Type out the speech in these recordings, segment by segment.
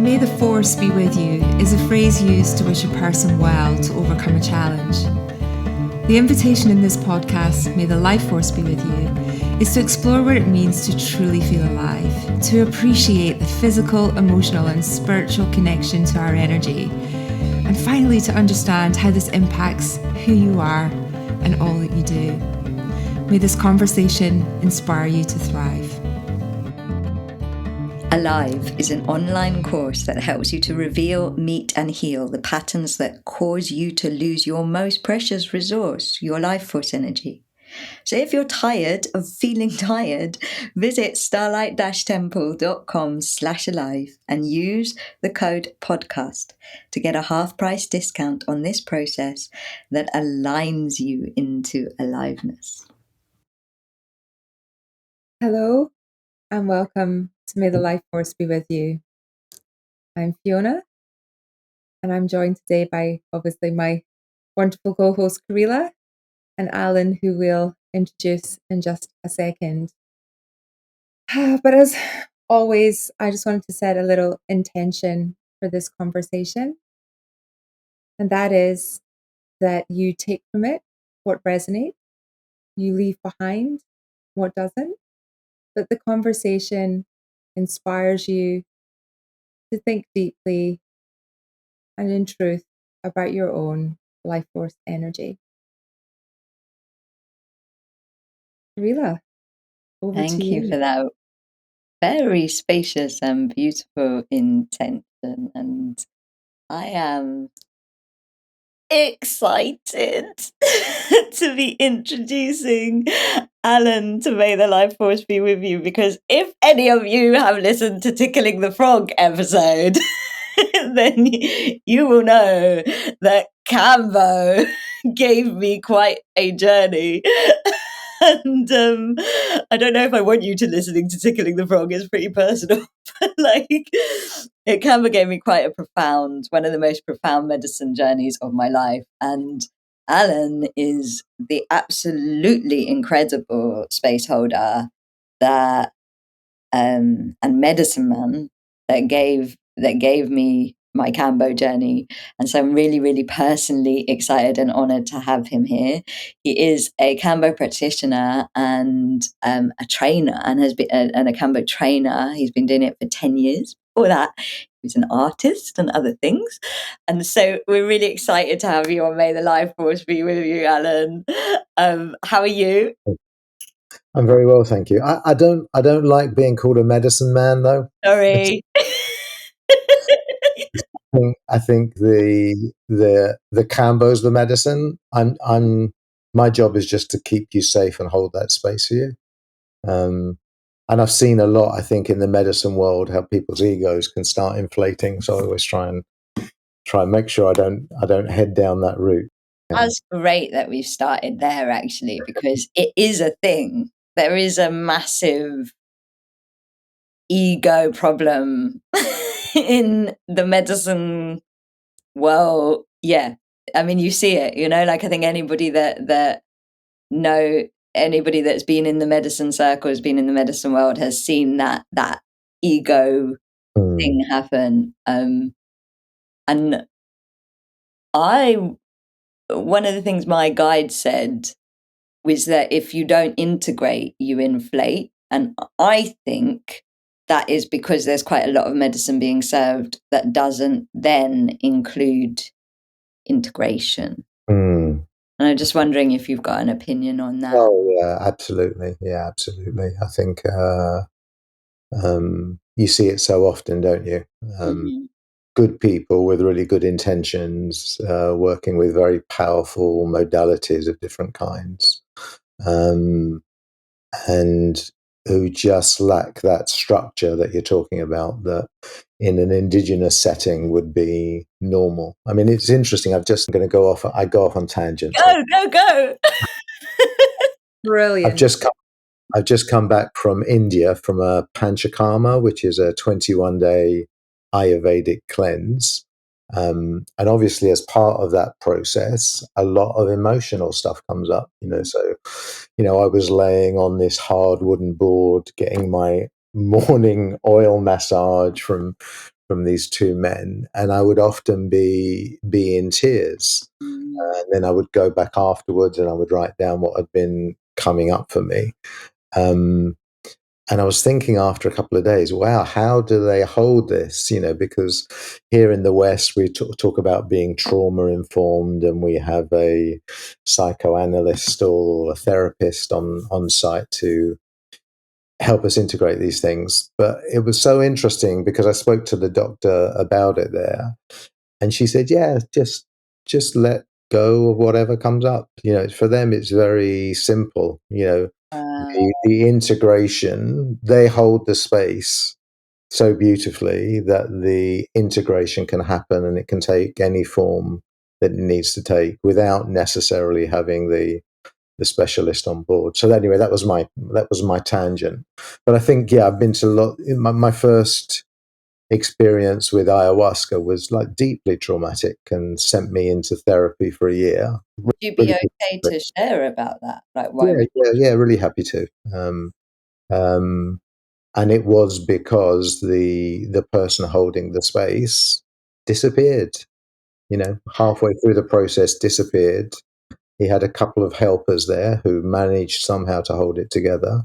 May the force be with you is a phrase used to wish a person well to overcome a challenge. The invitation in this podcast, May the life force be with you, is to explore what it means to truly feel alive, to appreciate the physical, emotional, and spiritual connection to our energy, and finally to understand how this impacts who you are and all that you do. May this conversation inspire you to thrive. Alive is an online course that helps you to reveal, meet, and heal the patterns that cause you to lose your most precious resource, your life force energy. So if you're tired of feeling tired, visit starlight-temple.com/alive and use the code podcast to get a half-price discount on this process that aligns you into aliveness. Hello and welcome to May the Life Force be with you. I'm Fiona and I'm joined today by obviously my wonderful co-host Karila and Alan, who we'll introduce in just a second. But as always, I just wanted to set a little intention for this conversation, and that is that you take from it what resonates, you leave behind what doesn't, but the conversation inspires you to think deeply and in truth about your own life force energy. Karila, over Thank to you for that very spacious and beautiful intention. And I am excited to be introducing Alan to May the Life Force be with you, because if any of you have listened to Tickling the Frog episode, then you will know that Kambo gave me quite a journey. And I don't know if I want you to listening to Tickling the Frog. It's pretty personal. But it Kambo gave me quite one of the most profound medicine journeys of my life. And Alan is the absolutely incredible space holder that and medicine man that gave me my Kambo journey. And so I'm really, really personally excited and honored to have him here. He is a Kambo practitioner and a trainer, and has been a Kambo trainer. He's been doing it for 10 years. Before that, he was an artist and other things. And so we're really excited to have you on May the Life Force be with you, Alan. How are you? I'm very well, thank you. I don't like being called a medicine man, though. Sorry. I think the Kambo's the medicine. My job is just to keep you safe and hold that space for you. And I've seen a lot, I think, in the medicine world, how people's egos can start inflating. So I always try and make sure I don't head down that route. That's great that we've started there, actually, because it is a thing. There is a massive ego problem in the medicine world. Yeah. I mean, you see it, I think anybody anybody that's been in the medicine circle, has been in the medicine world, has seen that ego thing happen. And one of the things my guide said was that if you don't integrate, you inflate. And I think that is because there's quite a lot of medicine being served that doesn't then include integration. And I'm just wondering if you've got an opinion on that. Oh, yeah, absolutely. Yeah, absolutely. I think you see it so often, don't you? Good people with really good intentions, working with very powerful modalities of different kinds, and who just lack that structure that you're talking about, that in an indigenous setting would be normal. I mean, it's interesting. I go off on tangents. Go. Brilliant. I've just come back from India from a Panchakarma, which is a 21-day Ayurvedic cleanse. And obviously, as part of that process, a lot of emotional stuff comes up, So, I was laying on this hard wooden board, getting my morning oil massage from from these two men, and I would often be in tears. And then I would go back afterwards and I would write down what had been coming up for me. And I was thinking after a couple of days, wow, how do they hold this? Because here in the West, we talk about being trauma informed, and we have a psychoanalyst or a therapist on site to help us integrate these things. But it was so interesting because I spoke to the doctor about it there, and she said, yeah, just let go of whatever comes up. For them, it's very simple. The integration, they hold the space so beautifully that the integration can happen, and it can take any form that it needs to take without necessarily having the specialist on board. So anyway, that was my tangent. But I think, yeah, I've been to a lot. My first experience with ayahuasca was like deeply traumatic and sent me into therapy for a year. Would you be Really, okay to share about that? Like, why? yeah, really happy to. And it was because the person holding the space disappeared. Halfway through the process, disappeared. He had a couple of helpers there who managed somehow to hold it together.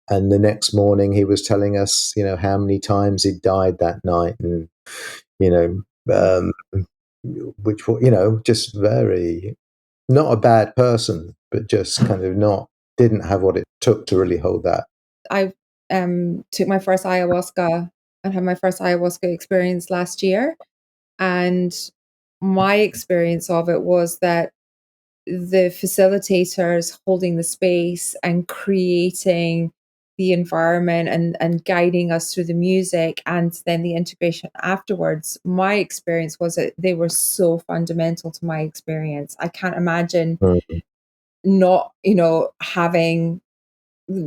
And the next morning, he was telling us, how many times he'd died that night, and you know, um, which just very not a bad person, but just kind of didn't have what it took to really hold that. I took my first ayahuasca and had my first ayahuasca experience last year. And my experience of it was that the facilitators holding the space and creating the environment and guiding us through the music and then the integration afterwards, my experience was that they were so fundamental to my experience. I can't imagine not, having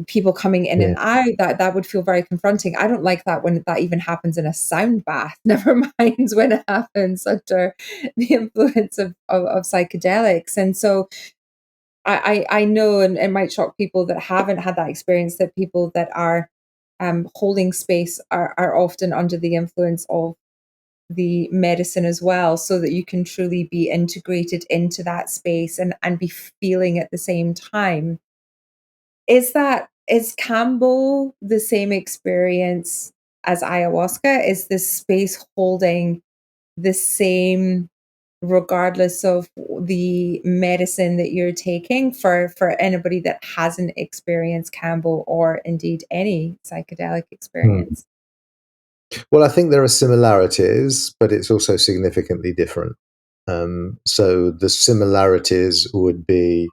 people coming in and out. That would feel very confronting. I don't like that when that even happens in a sound bath, never mind when it happens under the influence of psychedelics. And so I know, and it might shock people that haven't had that experience, that people that are holding space are often under the influence of the medicine as well, so that you can truly be integrated into that space and be feeling at the same time. Is Kambo the same experience as ayahuasca? Is this space holding the same regardless of the medicine that you're taking, for anybody that hasn't experienced Kambo or indeed any psychedelic experience? Well, I think there are similarities, but it's also significantly different. So the similarities would be,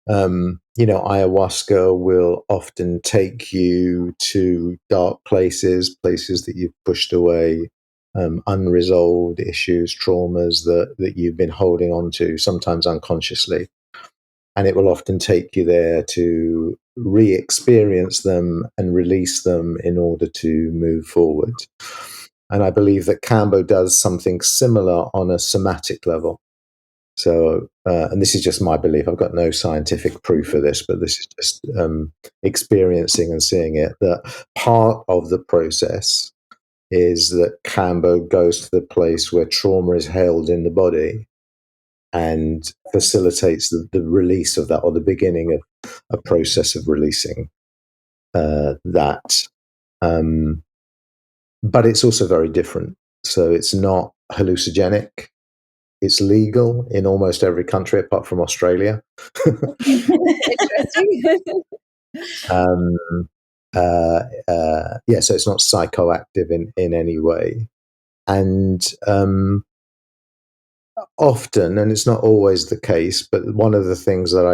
ayahuasca will often take you to dark places that you've pushed away, unresolved issues, traumas that you've been holding on to, sometimes unconsciously. And it will often take you there to re-experience them and release them in order to move forward. And I believe that Kambo does something similar on a somatic level. So, and this is just my belief. I've got no scientific proof for this, but this is just experiencing and seeing it. That part of the process is that Kambo goes to the place where trauma is held in the body and facilitates the release of that, or the beginning of a process of releasing that. But it's also very different. So it's not hallucinogenic. It's legal in almost every country apart from Australia. Interesting. So it's not psychoactive in any way. And often, and it's not always the case, but one of the things that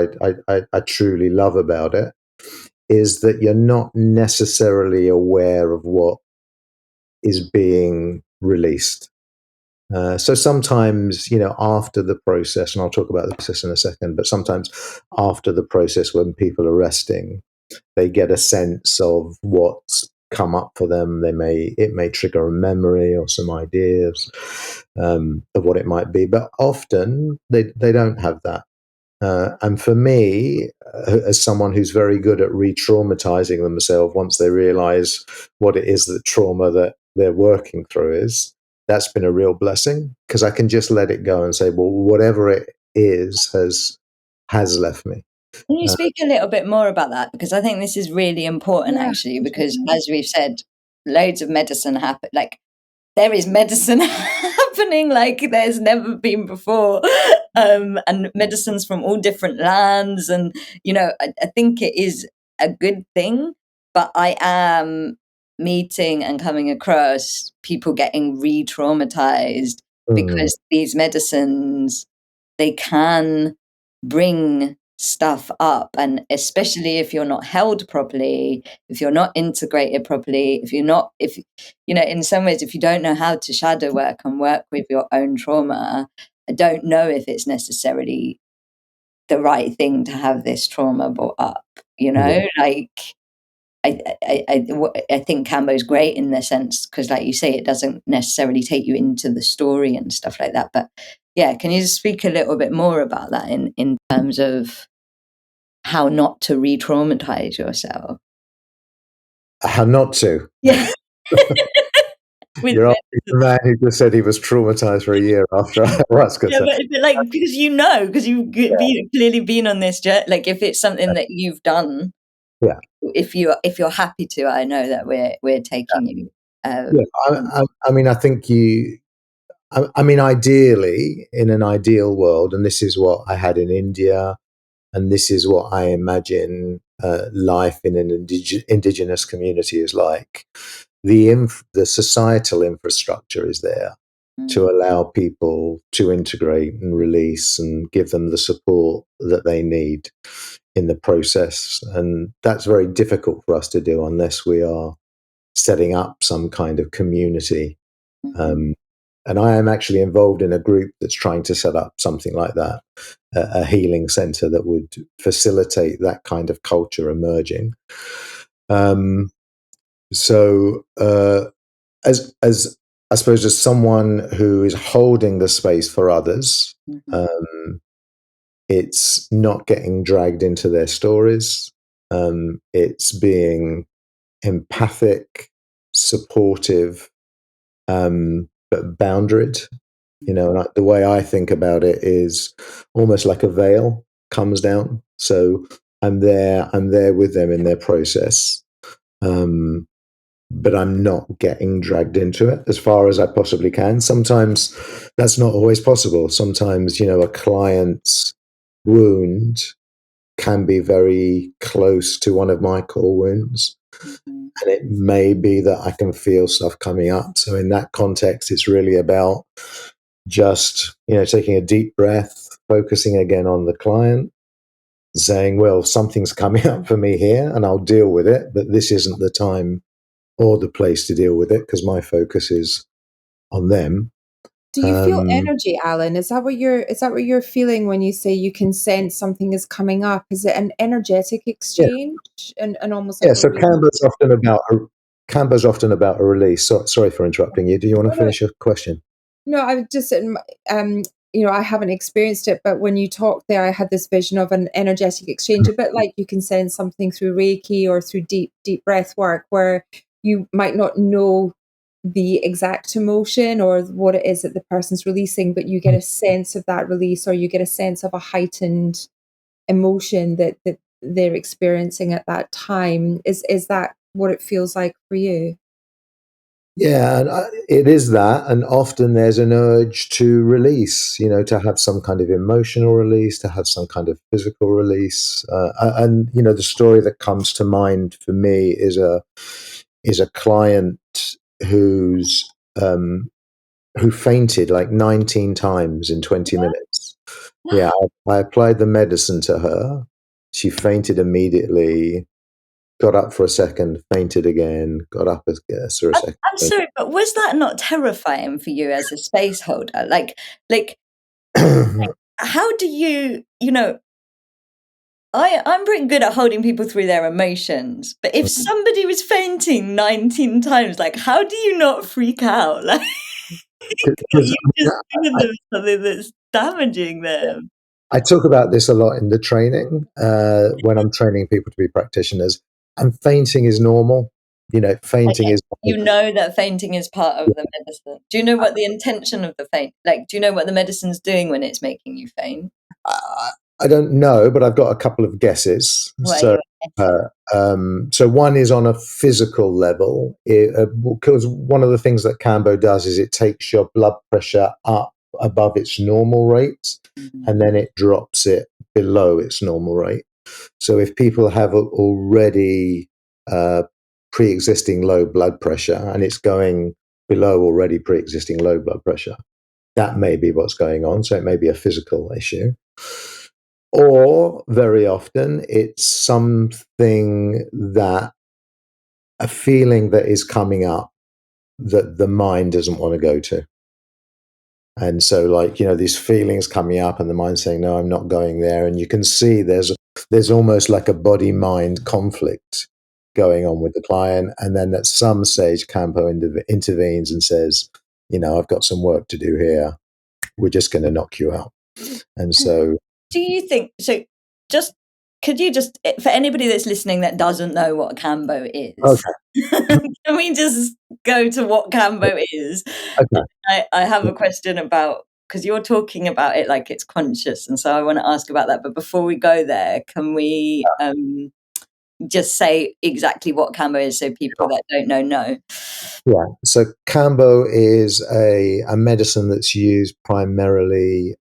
I truly love about it is that you're not necessarily aware of what is being released. So sometimes, after the process, and I'll talk about the process in a second, but sometimes after the process, when people are resting, they get a sense of what's come up for them. It may trigger a memory or some ideas of what it might be, but often they don't have that. And for me, as someone who's very good at re-traumatizing themselves once they realize what it is, that trauma that they're working through is, that's been a real blessing, because I can just let it go and say, well, whatever it is has left me. Can you speak a little bit more about that? Because I think this is really important, actually, because as we've said, loads of medicine happen. Like, there is medicine happening like there's never been before. And medicines from all different lands. And, I think it is a good thing, but I am meeting and coming across people getting re-traumatized because these medicines, they can bring stuff up, and especially if you're not held properly, if you're not integrated properly, if in some ways, if you don't know how to shadow work and work with your own trauma, I don't know if it's necessarily the right thing to have this trauma brought up. Like, I think Kambo's great in the sense, because like you say, it doesn't necessarily take you into the story and stuff like that. But yeah, can you just speak a little bit more about that in terms of how not to re-traumatize yourself? How not to? Yeah. You're asking the man who just said he was traumatized for a year after ayahuasca. Yeah, but like, because you've clearly been on this journey. Like, if it's something that you've done, yeah. If you're happy to, I know that we're taking you. I mean, I think ideally, in an ideal world, and this is what I had in India, and this is what I imagine life in an indigenous community is like. The societal infrastructure is there to allow people to integrate and release and give them the support that they need in the process. And that's very difficult for us to do unless we are setting up some kind of community. And I am actually involved in a group that's trying to set up something like that, a healing center that would facilitate that kind of culture emerging. As I suppose, as someone who is holding the space for others, it's not getting dragged into their stories. It's being empathic, supportive, but boundaried. And the way I think about it is almost like a veil comes down. So I'm there with them in their process. But I'm not getting dragged into it as far as I possibly can. Sometimes that's not always possible. Sometimes, a client's wound can be very close to one of my core wounds. And it may be that I can feel stuff coming up. So in that context, it's really about just, taking a deep breath, focusing again on the client, saying, well, something's coming up for me here and I'll deal with it, but this isn't the time or the place to deal with it because my focus is on them. Do you feel energy, Alan? Is that what you're feeling when you say you can sense something is coming up? Is it an energetic exchange and almost like so Kambo's often about a release. Sorry for interrupting you. Do you want to finish your question? No, I was just I haven't experienced it, but when you talked there, I had this vision of an energetic exchange, a bit like you can sense something through Reiki or through deep breath work, where you might not know the exact emotion or what it is that the person's releasing, but you get a sense of that release, or you get a sense of a heightened emotion that they're experiencing at that time. Is that what it feels like for you? Yeah, and it is that, and often there's an urge to release, to have some kind of emotional release, to have some kind of physical release, and the story that comes to mind for me is a client who fainted like 19 times in 20 minutes. Yeah, I applied the medicine to her. She fainted immediately, got up for a second, fainted again, got up for a second. I'm sorry, but was that not terrifying for you as a space holder? Like how do I'm pretty good at holding people through their emotions, but if somebody was fainting 19 times, like, how do you not freak out? Like, you've just given them something that's damaging them. I talk about this a lot in the training when I'm training people to be practitioners, and fainting is normal. fainting is you know that fainting is part of the medicine. Do you know what the intention of the faint, like, do you know what the medicine's doing when it's making you faint? I don't know, but I've got a couple of guesses. What are So, you guessing? so one is on a physical level, because one of the things that Kambo does is it takes your blood pressure up above its normal rate, and then it drops it below its normal rate. So if people have already pre-existing low blood pressure and it's going below already pre-existing low blood pressure, that may be what's going on. So it may be a physical issue. Or very often it's something that a feeling that is coming up that the mind doesn't want to go to. And so, like, these feelings coming up and the mind saying, no, I'm not going there. And you can see there's almost like a body mind conflict going on with the client. And then at some stage, Kambo intervenes and says, I've got some work to do here. We're just going to knock you out. And so, do you think so? Could you just, for anybody that's listening that doesn't know what Kambo is, okay. can we just go to what Kambo is? Okay. I have a question about, because you're talking about it like it's conscious, and so I want to ask about that. But before we go there, can we just say exactly what Kambo is so people that don't know? Yeah. So Kambo is a medicine that's used primarily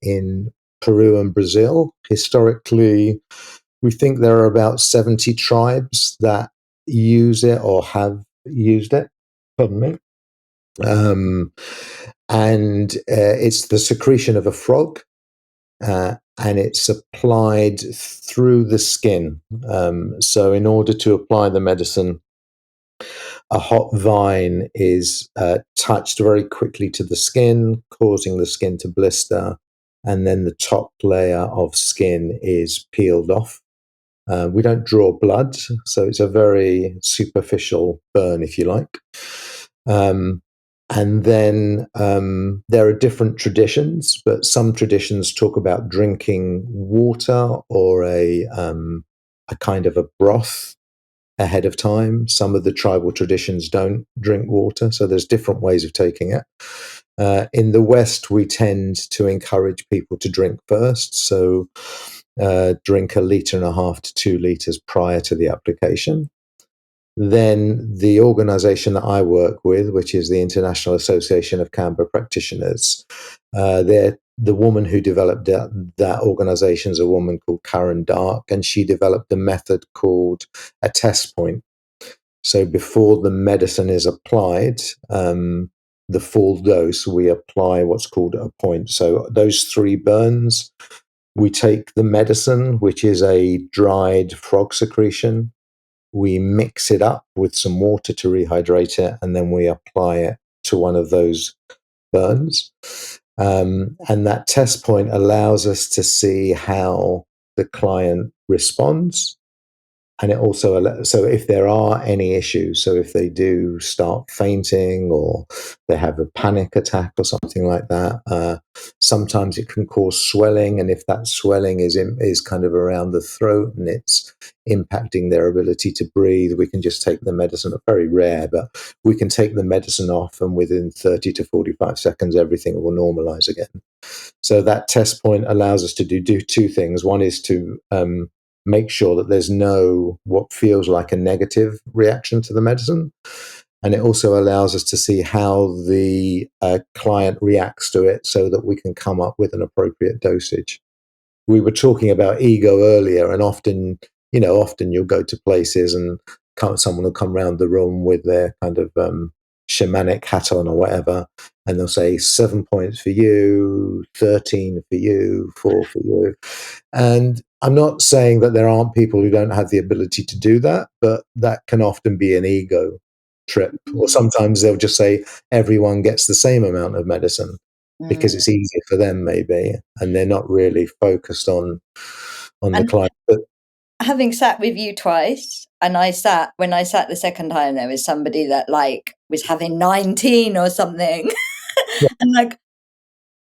in Peru and Brazil. Historically, we think there are about 70 tribes that use it or have used it. Pardon me. And it's the secretion of a frog, and it's applied through the skin. So in order to apply the medicine, a hot vine is touched very quickly to the skin, causing the skin to blister, and then the top layer of skin is peeled off. We don't draw blood, so it's a very superficial burn, if you like. And then there are different traditions, but some traditions talk about drinking water or a kind of a broth ahead of time. Some of the tribal traditions don't drink water, so there's different ways of taking it. In the West, we tend to encourage people to drink first, so drink 1.5 liters to 2 liters prior to the application. Then the organization that I work with, which is the International Association of Kambo Practitioners, the woman who developed that organization is a woman called Karen Dark, and she developed a method called a test point. So before the medicine is applied, the full dose, we apply what's called a point. So those 3 burns, we take the medicine, which is a dried frog secretion. We mix it up with some water to rehydrate it, and then we apply it to one of those burns. And that test point allows us to see how the client responds. And it also, so if there are any issues, so if they do start fainting or they have a panic attack or something like that, sometimes it can cause swelling. And if that swelling is kind of around the throat and it's impacting their ability to breathe, we can just take the medicine. Very rare, but we can take the medicine off, and within 30 to 45 seconds, everything will normalize again. So that test point allows us to do 2 things. One is to make sure that there's no what feels like a negative reaction to the medicine. And it also allows us to see how the client reacts to it so that we can come up with an appropriate dosage. We were talking about ego earlier, and often you'll go to places and someone will come around the room with their kind of shamanic hat on or whatever, and they'll say 7 points for you, 13 for you, 4 for you. And I'm not saying that there aren't people who don't have the ability to do that, but that can often be an ego trip. Or sometimes they'll just say everyone gets the same amount of medicine because it's easier for them, maybe, and they're not really focused on the client. But having sat with you twice, and when I sat the second time, there was somebody that like was having 19 or something. Yeah. And like,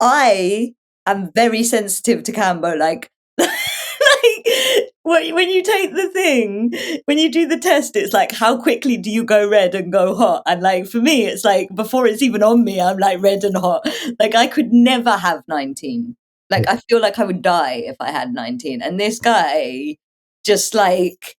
I am very sensitive to Kambo. Like when you take the thing, when you do the test, it's like, how quickly do you go red and go hot? And like, for me, it's like, before it's even on me, I'm like red and hot. Like, I could never have 19. Like, I feel like I would die if I had 19. And this guy just like,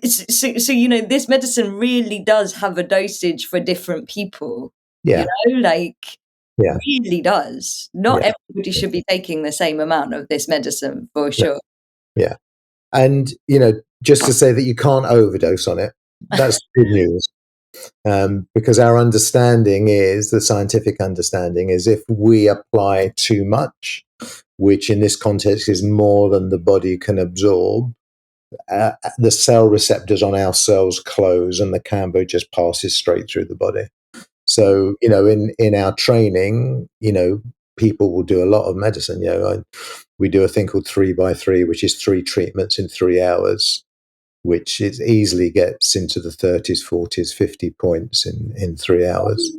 so you know, this medicine really does have a dosage for different people. Yeah. You know, like, Yeah. really does. Not Yeah. everybody should be taking the same amount of this medicine, for sure. Yeah. And, you know, just to say that you can't overdose on it, that's good news. Because our understanding is, the scientific understanding is, if we apply too much, which in this context is more than the body can absorb, the cell receptors on our cells close and the Kambo just passes straight through the body. So, you know, in our training, you know, people will do a lot of medicine. You know, we do a thing called 3x3, which is 3 treatments in 3 hours, which is easily gets into the 30s, 40s, 50 points in 3 hours.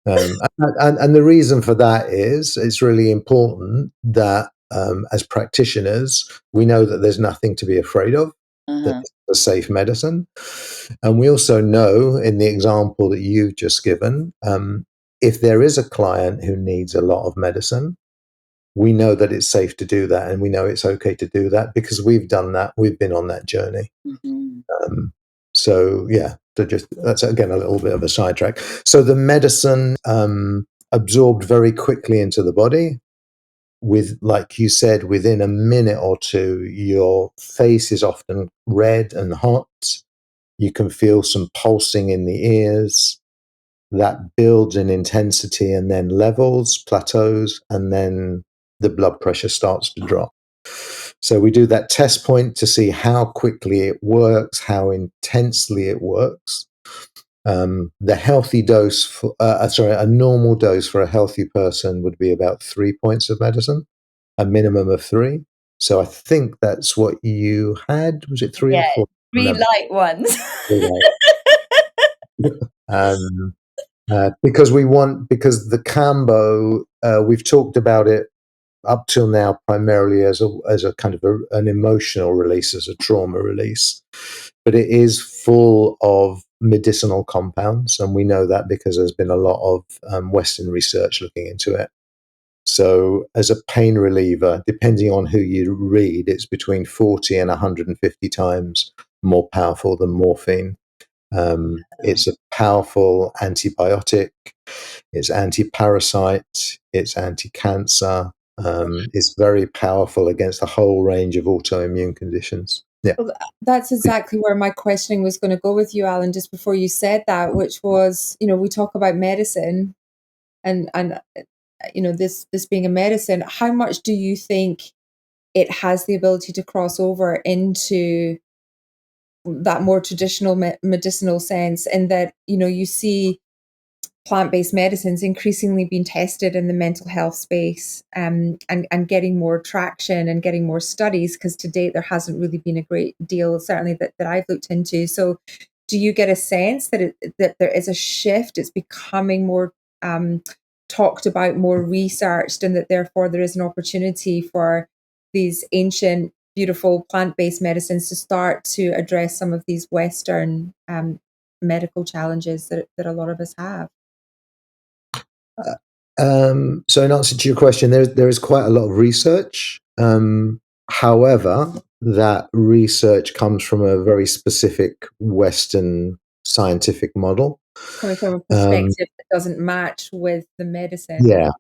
And the reason for that is it's really important that as practitioners, we know that there's nothing to be afraid of, that it's a safe medicine. And we also know, in the example that you've just given, if there is a client who needs a lot of medicine, we know that it's safe to do that, and we know it's okay to do that because we've done that. We've been on that journey. So yeah, that's again a little bit of a sidetrack. So the medicine absorbed very quickly into the body. With, like you said, within a minute or two, your face is often red and hot. You can feel some pulsing in the ears. That builds in intensity and then levels, plateaus, and then the blood pressure starts to drop. So we do that test point to see how quickly it works, how intensely it works. The healthy dose, a normal dose for a healthy person would be about 3 points of medicine, a minimum of 3. So I think that's what you had. Was it 3 or 4? 3 light ones. Because the Kambo, we've talked about it up till now primarily as a kind of an emotional release, as a trauma release, but it is full of medicinal compounds, and we know that because there's been a lot of Western research looking into it. So as a pain reliever, depending on who you read, it's between 40 and 150 times more powerful than morphine. It's a powerful antibiotic. It's anti-parasite. It's anti-cancer. It's very powerful against a whole range of autoimmune conditions. Yeah. Well, that's exactly where my questioning was going to go with you, Alan, just before you said that, which was, you know, we talk about medicine and you know, this being a medicine. How much do you think it has the ability to cross over into that more traditional medicinal sense, and that, you know, you see plant-based medicines increasingly being tested in the mental health space, and getting more traction and getting more studies, because to date there hasn't really been a great deal, certainly that I've looked into. So do you get a sense that that there is a shift, it's becoming more talked about, more researched, and that therefore there is an opportunity for these ancient beautiful plant-based medicines to start to address some of these Western medical challenges that a lot of us have? So in answer to your question, there is quite a lot of research. However, that research comes from a very specific Western scientific model. Coming from a perspective that doesn't match with the medicine. Yeah.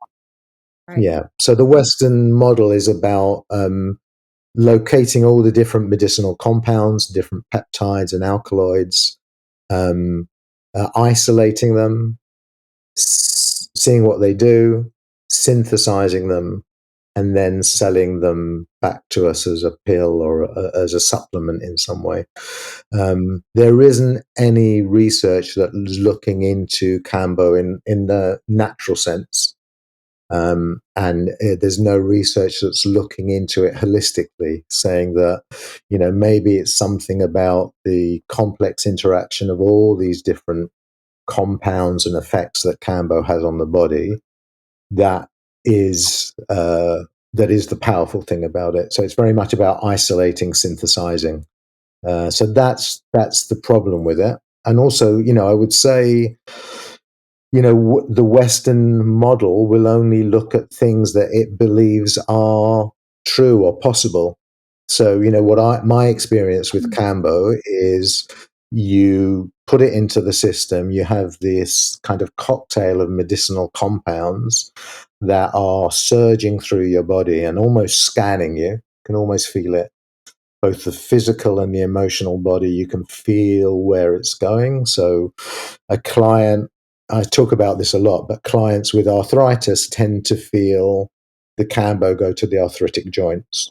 Right. Yeah. So the Western model is about locating all the different medicinal compounds, different peptides and alkaloids, isolating them, seeing what they do, synthesizing them, and then selling them back to us as a pill or as a supplement in some way. There isn't any research that is looking into Kambo in the natural sense. And there's no research that's looking into it holistically, saying that, you know, maybe it's something about the complex interaction of all these different compounds and effects that Kambo has on the body that is that is the powerful thing about it. So it's very much about isolating, synthesizing. So that's the problem with it. And also, I would say, the Western model will only look at things that it believes are true or possible. So, my experience with Kambo is you put it into the system, you have this kind of cocktail of medicinal compounds that are surging through your body and almost scanning you. You can almost feel it, both the physical and the emotional body. You can feel where it's going. So a client, I talk about this a lot, but clients with arthritis tend to feel the Kambo go to the arthritic joints.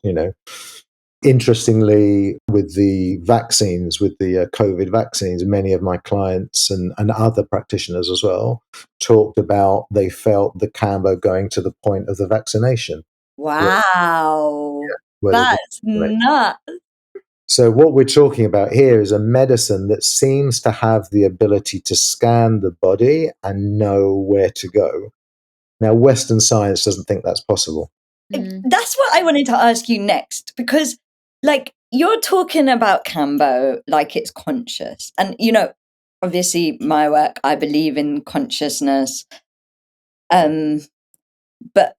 Interestingly, with the vaccines, with the COVID vaccines, many of my clients and other practitioners as well talked about they felt the Kambo going to the point of the vaccination. Wow. Where That's nuts. So what we're talking about here is a medicine that seems to have the ability to scan the body and know where to go. Now, Western science doesn't think that's possible. That's what I wanted to ask you next, because you're talking about Kambo like it's conscious. And, obviously my work, I believe in consciousness. But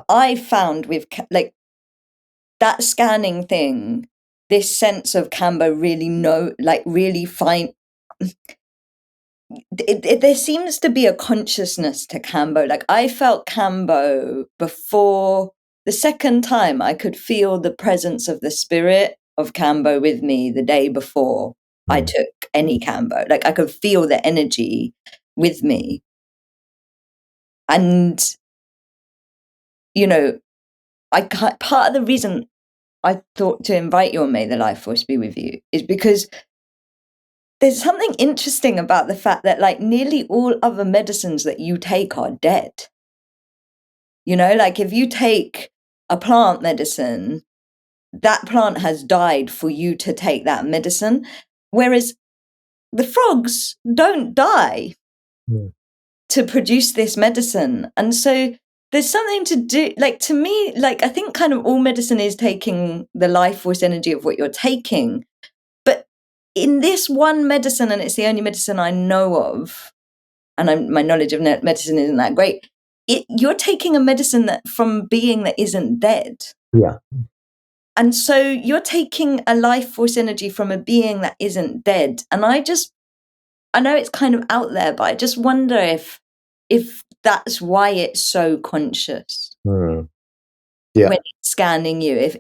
I found with that scanning thing, this sense of Kambo really find there seems to be a consciousness to Kambo. Like I felt Kambo before the second time. I could feel the presence of the spirit of Kambo with me the day before I took any Kambo. Like I could feel the energy with me. And, part of the reason I thought to invite you on May the Life Force Be With You is because there's something interesting about the fact that nearly all other medicines that you take are dead. If you take a plant medicine, that plant has died for you to take that medicine. Whereas the frogs don't die to produce this medicine. And so there's something to do, to me, I think kind of all medicine is taking the life force energy of what you're taking. But in this one medicine, and it's the only medicine I know of, and my knowledge of medicine isn't that great, you're taking a medicine from a being that isn't dead. Yeah. And so you're taking a life force energy from a being that isn't dead. And I know it's kind of out there, but I just wonder if that's why it's so conscious. Yeah. When it's scanning you, if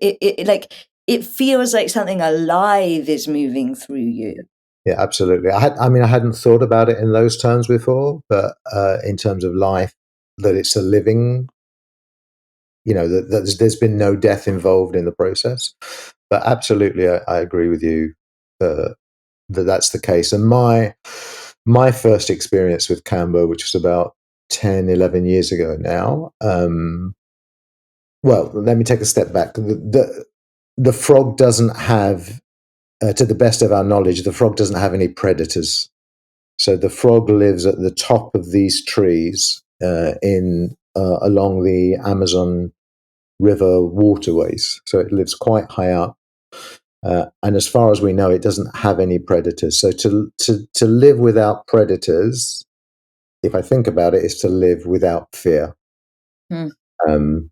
it feels like something alive is moving through you. Yeah, absolutely. I hadn't thought about it in those terms before, but in terms of life, that it's a living, that there's been no death involved in the process. But absolutely, I agree with you that that's the case. And my first experience with Kambo, which was about 10, 11 years ago now, well, let me take a step back. The frog doesn't have, to the best of our knowledge, the frog doesn't have any predators. So the frog lives at the top of these trees along the Amazon River waterways. So it lives quite high up. And as far as we know, it doesn't have any predators. So to live without predators, if I think about it, is to live without fear. And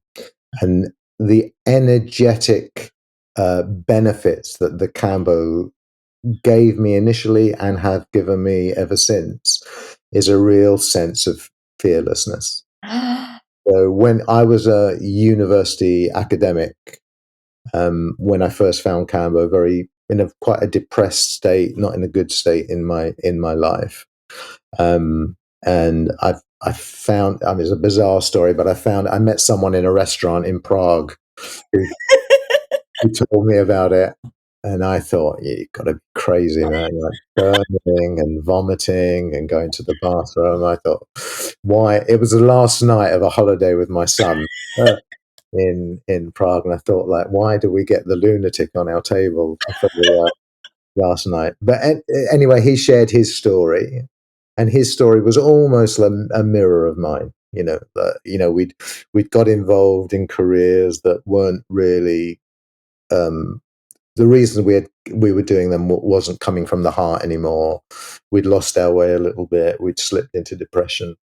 the energetic benefits that the Kambo gave me initially and have given me ever since is a real sense of fearlessness. So when I was a university academic, when I first found Kambo, quite a depressed state, not in a good state in my life, and I found, it's a bizarre story, but I met someone in a restaurant in Prague who told me about it. And I thought, you've got to be crazy, man. Burning and vomiting and going to the bathroom. I thought, why? It was the last night of a holiday with my son in Prague. And I thought, why do we get the lunatic on our table for the last night? But anyway, he shared his story. And his story was almost a mirror of mine. We'd got involved in careers that weren't really the reason we were doing them wasn't coming from the heart anymore. We'd lost our way a little bit. We'd slipped into depression.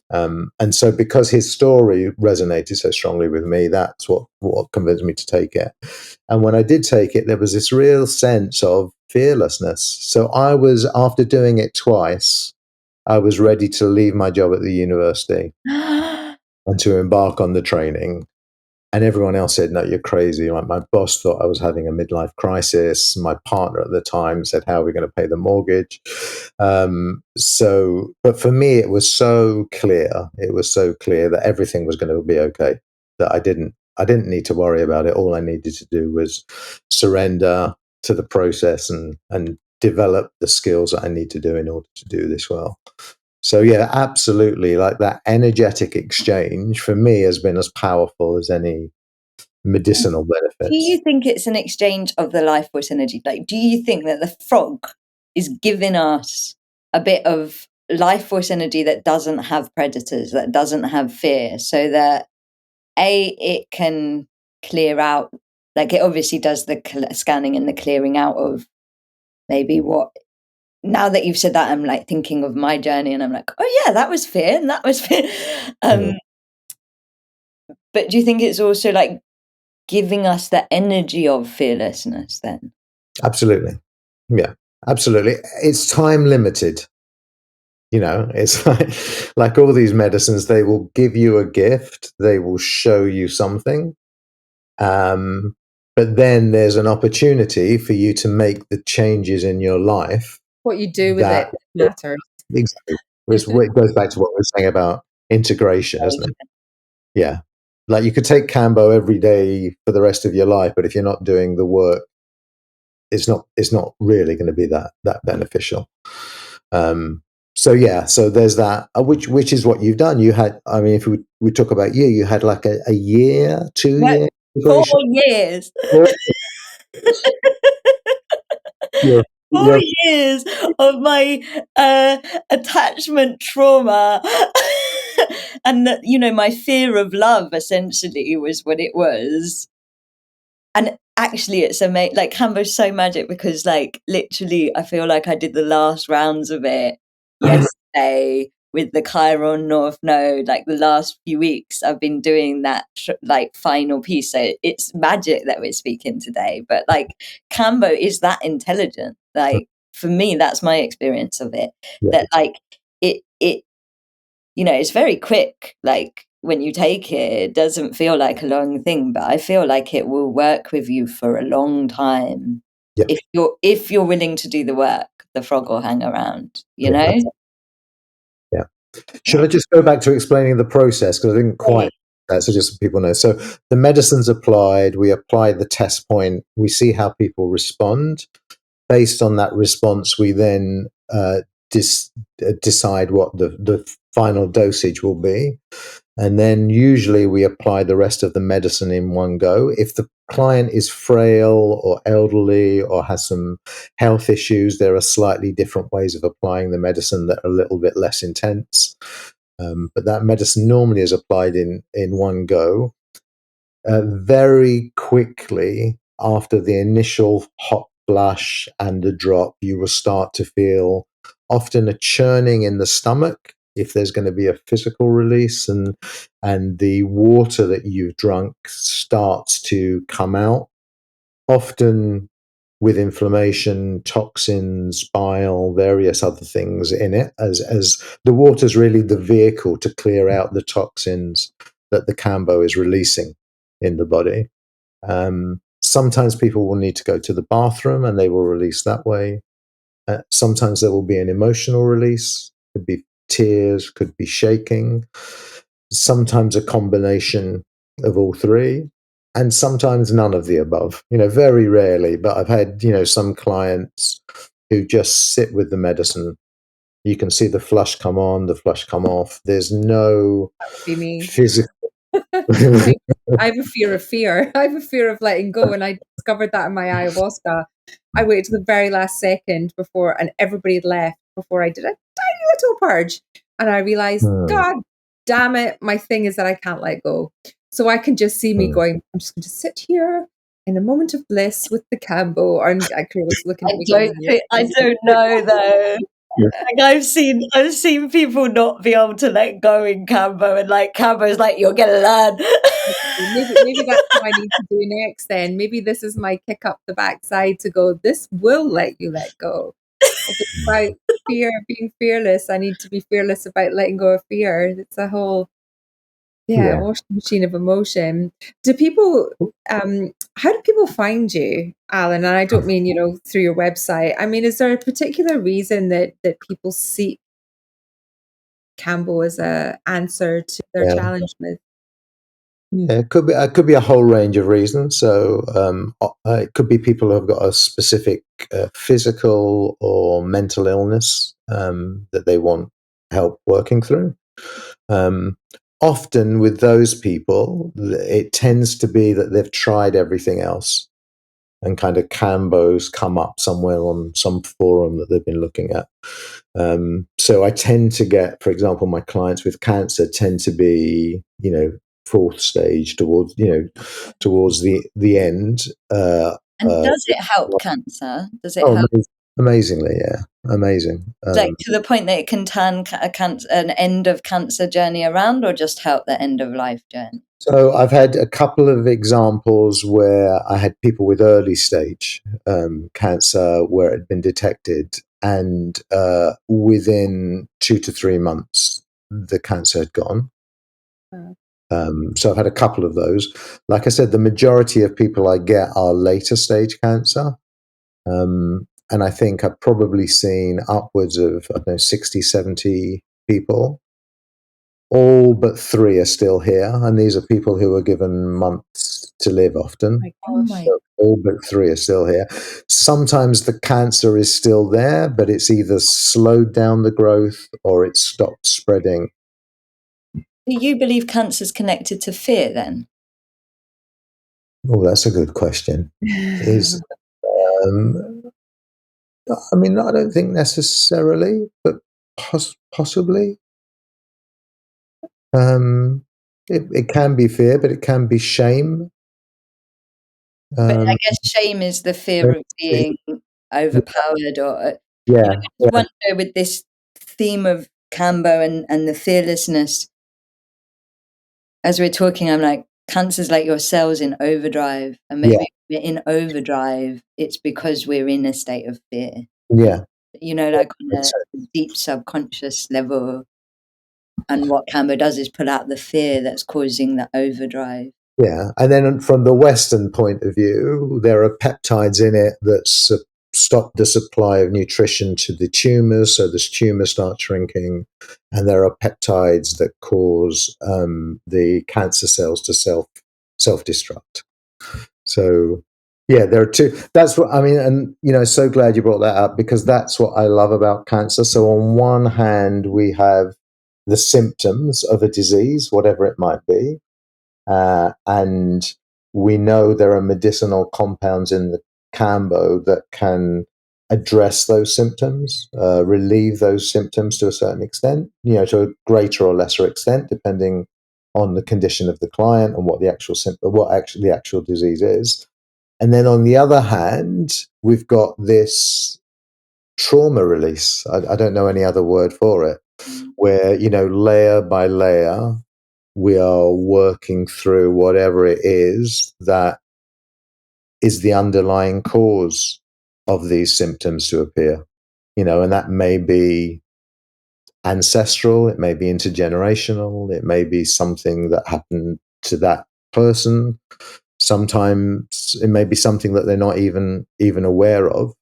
And so because his story resonated so strongly with me, that's what convinced me to take it. And when I did take it, there was this real sense of fearlessness. So I was, after doing it twice, I was ready to leave my job at the university and to embark on the training. And everyone else said, no, you're crazy. Like, my boss thought I was having a midlife crisis. My partner at the time said, how are we going to pay the mortgage? But for me, it was so clear. It was so clear that everything was going to be okay, that I didn't need to worry about it. All I needed to do was surrender to the process and develop the skills that I need to do in order to do this well. So yeah, absolutely. Like, that energetic exchange for me has been as powerful as any medicinal benefits. Do you think it's an exchange of the life force energy? Like, do you think that the frog is giving us a bit of life force energy that doesn't have predators, that doesn't have fear, so that it can clear out, like it obviously does the scanning and the clearing out of maybe what, now that you've said that, I'm like thinking of my journey and I'm like, oh yeah, that was fear and that was fear. But do you think it's also like giving us the energy of fearlessness then? Absolutely. Yeah, absolutely. It's time limited. It's like all these medicines, they will give you a gift, they will show you something. But then there's an opportunity for you to make the changes in your life. What you do with it matters. Exactly. It goes back to what we were saying about integration, isn't it? Yeah. Like, you could take Kambo every day for the rest of your life, but if you're not doing the work, it's not really going to be that beneficial. So there's that, which is what you've done. You had, I mean, if we talk about you had like a year, 2 years, 4 years. 4 years of my attachment trauma. And that, my fear of love essentially was what it was. And actually it's amazing. Like, Kambo's so magic because, like, literally I feel like I did the last rounds of it yesterday with the Chiron North Node. Like, the last few weeks I've been doing that like final piece. So it's magic that we're speaking today. But like, Kambo is that intelligent. Like, for me, that's my experience of it. Yeah. That like it it's very quick. Like, when you take it, it doesn't feel like a long thing, but I feel like it will work with you for a long time. Yeah. If you're willing to do the work, the frog will hang around, Yeah. Should I just go back to explaining the process, because I didn't quite that, so just so people know. So the medicine's applied, we apply the test point, we see how people respond. Based on that response, we then decide what the final dosage will be. And then usually we apply the rest of the medicine in one go. If the client is frail or elderly or has some health issues, there are slightly different ways of applying the medicine that are a little bit less intense. But that medicine normally is applied in one go. Very quickly after the initial hot flush and the drop, you will start to feel often a churning in the stomach if there's going to be a physical release, and the water that you've drunk starts to come out, often with inflammation, toxins, bile, various other things in it, as the water is really the vehicle to clear out the toxins that the Kambo is releasing in the body. Sometimes people will need to go to the bathroom and they will release that way. Sometimes there will be an emotional release, could be tears, could be shaking, sometimes a combination of all three, and sometimes none of the above. Very rarely, but I've had, some clients who just sit with the medicine. You can see the flush come on, the flush come off. There's no physical. I have a fear of fear. I have a fear of letting go, and I discovered that in my ayahuasca. I waited to the very last second before, and everybody had left before I did a tiny little purge, and I realized, God damn it, my thing is that I can't let go. So I can just see me going, I'm just going to sit here in a moment of bliss with the Kambo. And Kirilla's looking at me going, I don't know though. Like I've seen people not be able to let go in Kambo, and like Kambo's like, you're gonna learn. maybe that's what I need to do next then. Maybe this is my kick up the backside to go, this will let you let go. If it's about fear, being fearless, I need to be fearless about letting go of fear. It's a whole washing machine of emotion. Do people how do people find you, Alan? And I don't mean, through your website. I mean, is there a particular reason that people seek Kambo as a answer to their challenge with? Yeah, it could be a whole range of reasons. So it could be people who have got a specific physical or mental illness that they want help working through. Often with those people, it tends to be that they've tried everything else, and kind of Kambo's come up somewhere on some forum that they've been looking at. So I tend to get, for example, my clients with cancer tend to be, fourth stage towards the end. And does it help cancer? Does it Oh, help? amazingly, yeah, amazing. Like to the point that it can turn an end of cancer journey around, or just help the end of life journey? So I've had a couple of examples where I had people with early stage cancer where it had been detected, and within 2 to 3 months, the cancer had gone. So I've had a couple of those. Like I said, the majority of people I get are later stage cancer. And I think I've probably seen upwards of, 60, 70 people. All but 3 are still here. And these are people who are given months to live often. So all but 3 are still here. Sometimes the cancer is still there, but it's either slowed down the growth or it's stopped spreading. Do you believe cancer is connected to fear then? Oh, that's a good question. I mean, I don't think necessarily, but possibly. It can be fear, but it can be shame. But I guess shame is the fear of being overpowered, or yeah. I just wonder with this theme of Kambo and the fearlessness. As we're talking, I'm like, cancer's like your cells in overdrive, and maybe we're in overdrive. It's because we're in a state of fear. Yeah. Like on a deep subconscious level. And what Kambo does is pull out the fear that's causing the overdrive. Yeah. And then from the Western point of view, there are peptides in it that stop the supply of nutrition to the tumors. So this tumor starts shrinking. And there are peptides that cause the cancer cells to self-destruct. So, yeah, there are two. That's what I mean. And, so glad you brought that up, because that's what I love about cancer. So on one hand, we have the symptoms of a disease, whatever it might be. And we know there are medicinal compounds in the Kambo that can address those symptoms, relieve those symptoms to a certain extent, to a greater or lesser extent, depending on the condition of the client and what the actual disease is. And then on the other hand, we've got this trauma release. I don't know any other word for it, where, layer by layer, we are working through whatever it is that is the underlying cause of these symptoms to appear, and that may be ancestral, it may be intergenerational, it may be something that happened to that person. Sometimes it may be something that they're not even aware of.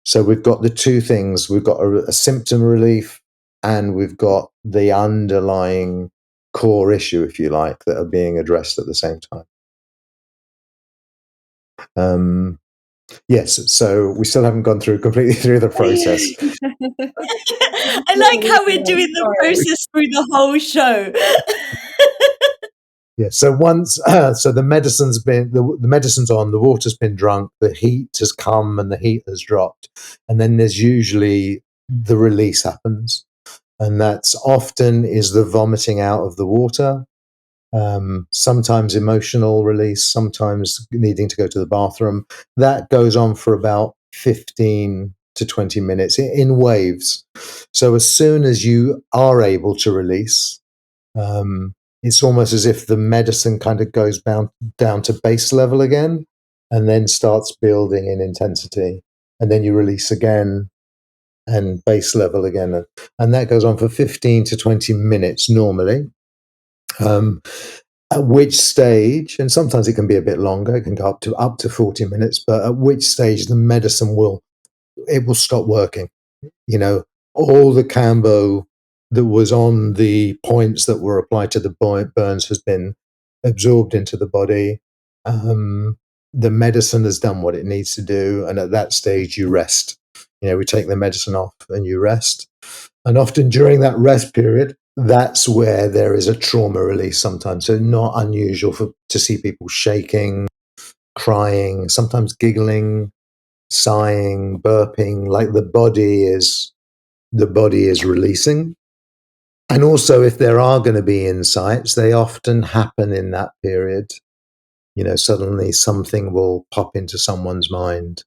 So we've got the two things. We've got a symptom relief, and we've got the underlying core issue, if you like, that are being addressed at the same time. Yes, so we still haven't gone completely through the process. I like how we're doing the process through the whole show. Yeah. So once, so the medicine's been, the medicine's on, the water's been drunk, the heat has come and the heat has dropped, and then there's usually the release happens. And that's often is the vomiting out of the water, sometimes emotional release, sometimes needing to go to the bathroom. That goes on for about 15 to 20 minutes in waves. So as soon as you are able to release, it's almost as if the medicine kind of goes down to base level again and then starts building in intensity. And then you release again and base level again. And that goes on for 15 to 20 minutes normally. At which stage, and sometimes it can be a bit longer, it can go up to 40 minutes, but at which stage the medicine will stop working. You know, all the Kambo that was on the points that were applied to the burns has been absorbed into the body. The medicine has done what it needs to do, and at that stage you rest. You know, we take the medicine off and you rest. And often during that rest period, that's where there is a trauma release sometimes. So not unusual to see people shaking, crying, sometimes giggling, sighing, burping, like the body is releasing. And also, if there are going to be insights, they often happen in that period. You know, suddenly something will pop into someone's mind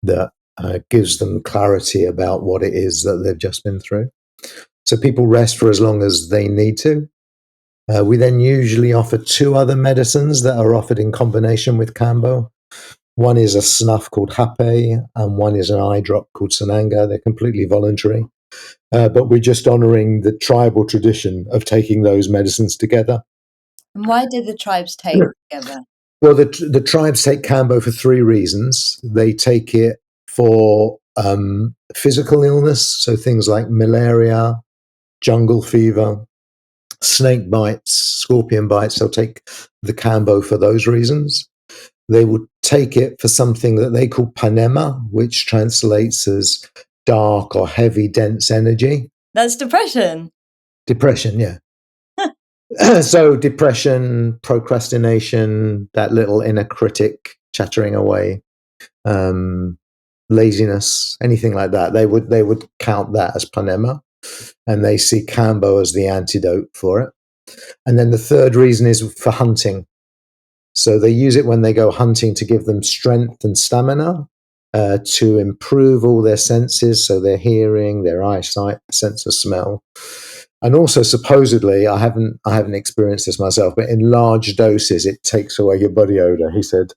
that gives them clarity about what it is that they've just been through. So people rest for as long as they need to. We then usually offer 2 other medicines that are offered in combination with Kambo. One is a snuff called Hape, and one is an eye drop called Sananga. They're completely voluntary. But we're just honoring the tribal tradition of taking those medicines together. And why did the tribes take together? Well, the tribes take Kambo for 3 reasons. They take it for physical illness, so things like malaria, jungle fever, snake bites, scorpion bites. They'll take the Kambo for those reasons. They would take it for something that they call panema, which translates as dark or heavy, dense energy. That's depression. Depression, yeah. So depression, procrastination, that little inner critic chattering away, laziness, anything like that. They would count that as panema, and they see Kambo as the antidote for it. And then the third reason is for hunting. So they use it when they go hunting to give them strength and stamina, to improve all their senses, so their hearing, their eyesight, sense of smell. And also, supposedly, I haven't experienced this myself, but in large doses, it takes away your body odor. He said,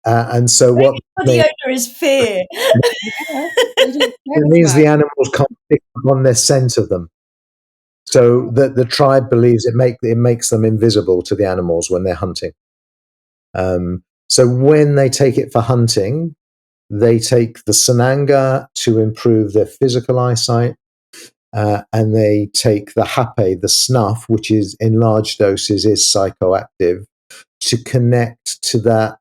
and so what Body odor is fear. it means the animals can't pick up on their scent of them. So the tribe believes it makes them invisible to the animals when they're hunting. So when they take it for hunting, they take the Sananga to improve their physical eyesight. And they take the Hape, the snuff, which is in large doses is psychoactive, to connect to that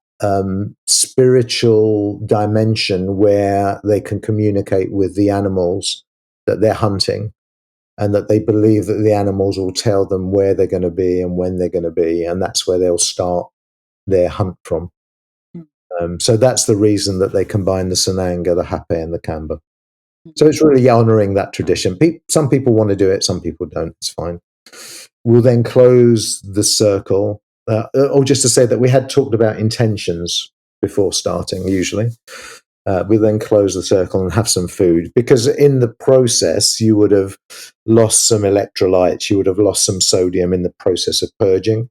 spiritual dimension where they can communicate with the animals that they're hunting, and that they believe that the animals will tell them where they're going to be and when they're going to be, and that's where they'll start their hunt from. So that's the reason that they combine the Sananga, the Hape, and the Kambo. So it's really honouring that tradition. Some people want to do it, some people don't. It's fine. We'll then close the circle, or just to say that we had talked about intentions before starting, usually. We then close the circle and have some food, because in the process you would have lost some electrolytes, you would have lost some sodium in the process of purging.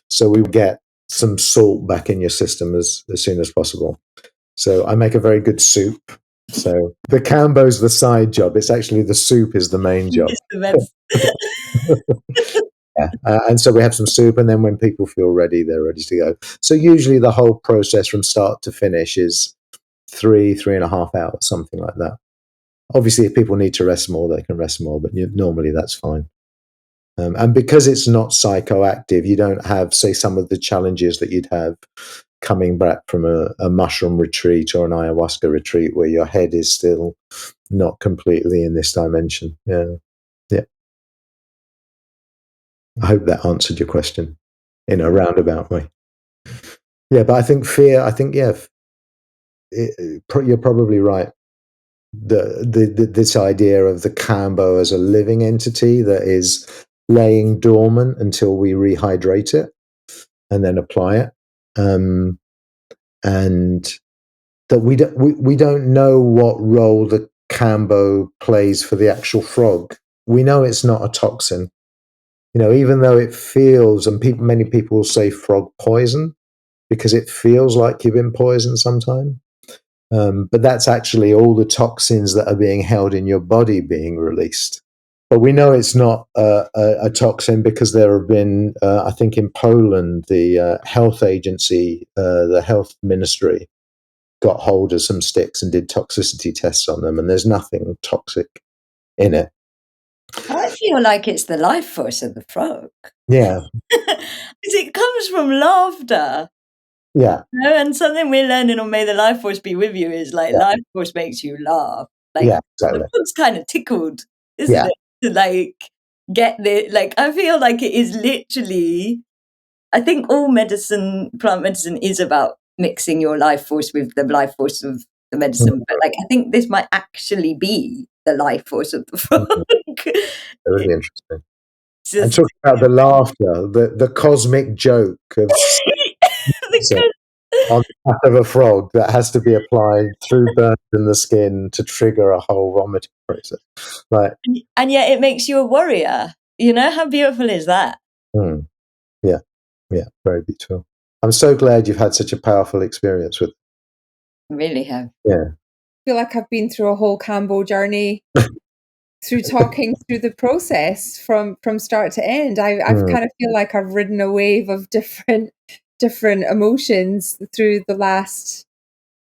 So we get some salt back in your system as soon as possible. So I make a very good soup. So the Kambo's the side job. It's actually the soup is the main job. It's the best. Yeah. And so we have some soup, and then when people feel ready, they're ready to go. So usually the whole process from start to finish is 3.5 hours, something like that. Obviously, if people need to rest more, they can rest more, but normally that's fine. And because it's not psychoactive, you don't have, say, some of the challenges that you'd have coming back from a mushroom retreat or an ayahuasca retreat, where your head is still not completely in this dimension. Yeah. I hope that answered your question in a roundabout way. Yeah, but I think fear. You're probably right. this idea of the Kambo as a living entity that is laying dormant until we rehydrate it and then apply it, and that we don't know what role the Kambo plays for the actual frog. We know it's not a toxin, even though it feels, and many people say frog poison because it feels like you've been poisoned sometime. But that's actually all the toxins that are being held in your body being released. But we know it's not a toxin because there have been, I think in Poland, the health agency, the health ministry, got hold of some sticks and did toxicity tests on them, and there's nothing toxic in it. I feel like it's the life force of the frog. Yeah. Because it comes from laughter. Yeah. And something we're learning on May the Life Force Be With You is like life force makes you laugh. Like exactly. the frog's kind of tickled, isn't Yeah. it? To like get the I feel like it is literally, I think all plant medicine is about mixing your life force with the life force of the medicine. But I think this might actually be the life force of the frog. That would be interesting. And Just, talking about the laughter, the cosmic joke of on the back of a frog that has to be applied through burns in the skin to trigger a whole vomiting process. And yet it makes you a warrior. How beautiful is that? Yeah, very beautiful. I'm so glad you've had such a powerful experience with it. Really have. Yeah. I feel like I've been through a whole Kambo journey through talking through the process from start to end. I've kind of feel like I've ridden a wave of different emotions through the last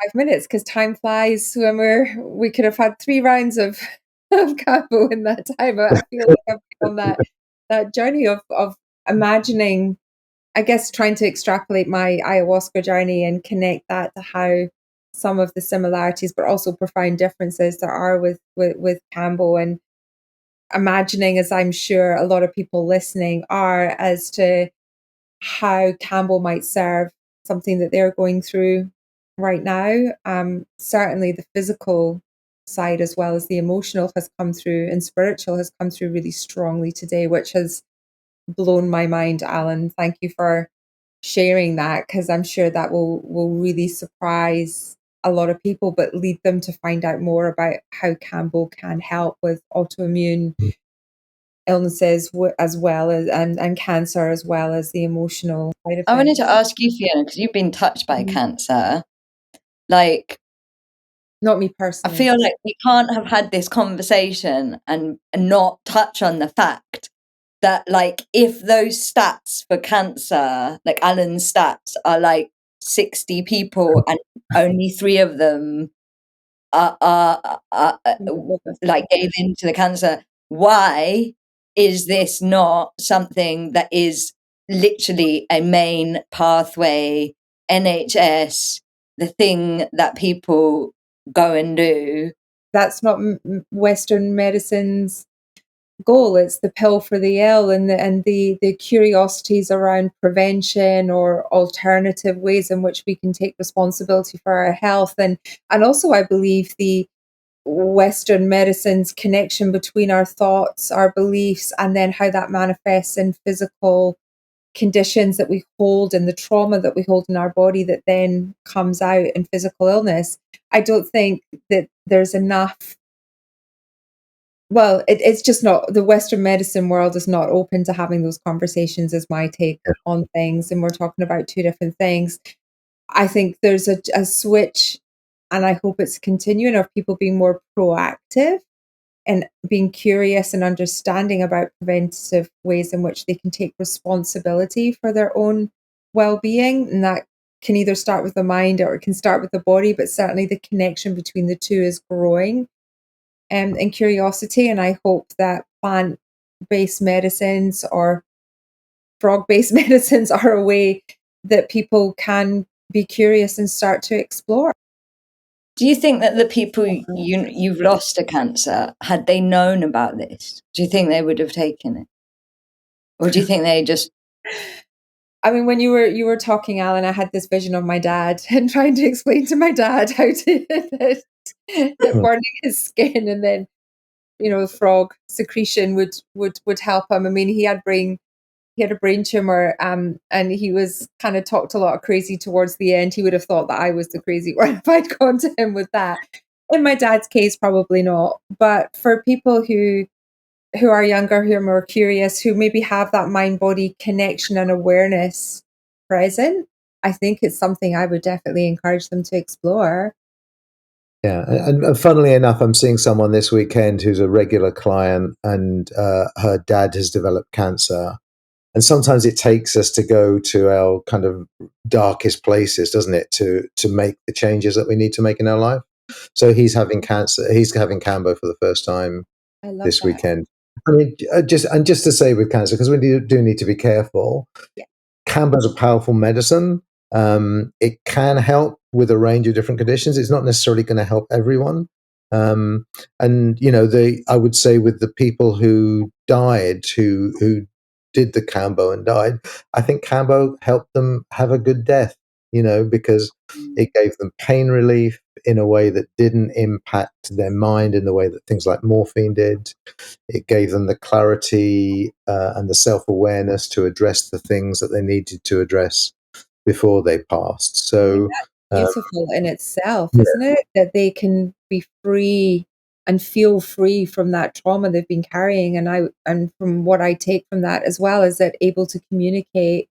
5 minutes because time flies when we could have had 3 rounds of Kambo in that time. I feel like I've been on that journey of imagining, I guess, trying to extrapolate my ayahuasca journey and connect that to how some of the similarities, but also profound differences there are with Kambo, and imagining, as I'm sure a lot of people listening are, as to how Kambo might serve something that they're going through right now. Certainly the physical side as well as the emotional has come through, and spiritual has come through really strongly today, which has blown my mind, Alan. Thank you for sharing that, because I'm sure that will really surprise a lot of people, but lead them to find out more about how Kambo can help with autoimmune illnesses as well as and cancer, as well as the emotional side of I wanted things. to ask you, Fiona, because you've been touched by cancer. Like, Not me I personally. feel like we can't have had this conversation and not touch on the fact that, like, if those stats for cancer, like Alan's stats, are like 60 people and only 3 of them are like gave into the cancer, why is this not something that is literally a main pathway, NHS, the thing that people go and do? That's not Western medicine's goal. It's the pill for the ill, and the curiosities around prevention or alternative ways in which we can take responsibility for our health, and also I believe the Western medicine's connection between our thoughts, our beliefs, and then how that manifests in physical conditions that we hold and the trauma that we hold in our body that then comes out in physical illness. I don't think that there's enough. Well, it's just not, the Western medicine world is not open to having those conversations, is my take on things. And we're talking about 2 different things. I think there's a switch, and I hope it's continuing, of people being more proactive and being curious and understanding about preventative ways in which they can take responsibility for their own well-being. And that can either start with the mind or it can start with the body, but certainly the connection between the two is growing, in curiosity. And I hope that plant-based medicines or frog-based medicines are a way that people can be curious and start to explore. Do you think that the people you've lost to cancer, had they known about this, do you think they would have taken it? Or do you think they just... I mean, when you were talking, Alan, I had this vision of my dad and trying to explain to my dad how to that burning his skin, and then frog secretion would help him. I mean, he had a brain tumor, and he was kind of talked a lot of crazy towards the end. He would have thought that I was the crazy one if I'd gone to him with that. In my dad's case, probably not. But for people who are younger, who are more curious, who maybe have that mind-body connection and awareness present, I think it's something I would definitely encourage them to explore. Yeah, and funnily enough, I'm seeing someone this weekend who's a regular client, and her dad has developed cancer. And sometimes it takes us to go to our kind of darkest places, doesn't it, to make the changes that we need to make in our life. So he's having cancer. He's having Kambo for the first time I love this that. weekend. I mean, just to say with cancer, because we do need to be careful. Yeah. Kambo is a powerful medicine. It can help with a range of different conditions. It's not necessarily going to help everyone. And I would say with the people who died, who did the Kambo and died, I think Kambo helped them have a good death. Because it gave them pain relief in a way that didn't impact their mind in the way that things like morphine did. It gave them the clarity and the self-awareness to address the things that they needed to address before they passed. So Beautiful in itself, yeah, isn't it? That they can be free and feel free from that trauma they've been carrying. And from what I take from that as well is that able to communicate